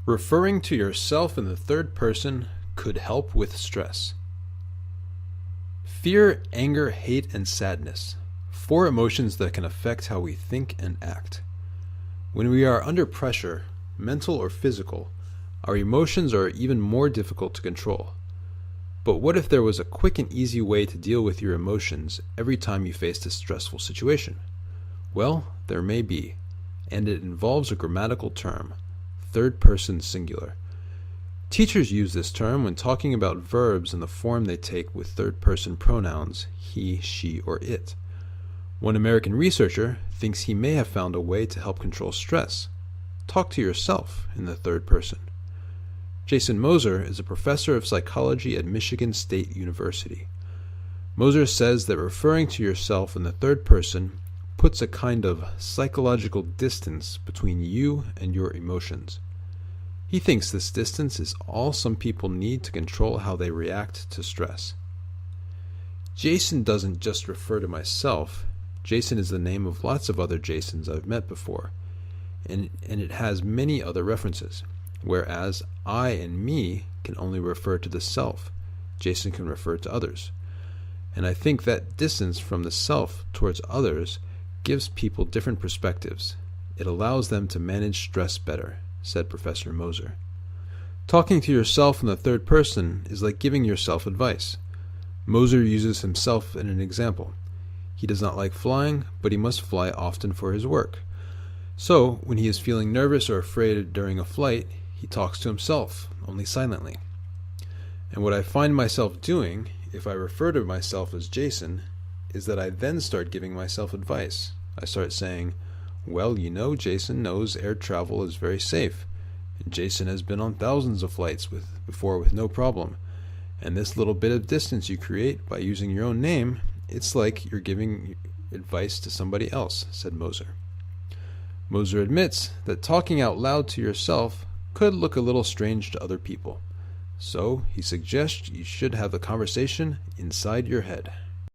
Referring to yourself in the third person could help with stress. Fear, anger, hate, and sadness. 4 emotions that can affect how we think and act. When we are under pressure, mental or physical, our emotions are even more difficult to control. But what if there was a quick and easy way to deal with your emotions every time you faced a stressful situation? Well, there may be, and it involves a grammatical term, third person singular. Teachers use this term when talking about verbs and the form they take with third person pronouns he, she, or it. One American researcher thinks he may have found a way to help control stress. Talk to yourself in the third person. Jason Moser is a professor of psychology at Michigan State University. Moser says that referring to yourself in the third person puts a kind of psychological distance between you and your emotions. He thinks this distance is all some people need to control how they react to stress. Jason doesn't just refer to myself. Jason is the name of lots of other Jasons I've met before, and it has many other references. Whereas I and me can only refer to the self, Jason can refer to others. And I think that distance from the self towards others gives people different perspectives. It allows them to manage stress better, said Professor Moser. Talking to yourself in the third person is like giving yourself advice. Moser uses himself in an example. He does not like flying, but he must fly often for his work. So, when he is feeling nervous or afraid during a flight, he talks to himself, only silently. And what I find myself doing, if I refer to myself as Jason, is that I then start giving myself advice. I start saying, well, Jason knows air travel is very safe. And Jason has been on thousands of flights before with no problem. And this little bit of distance you create by using your own name, it's like you're giving advice to somebody else, said Moser. Moser admits that talking out loud to yourself could look a little strange to other people. So he suggests you should have the conversation inside your head.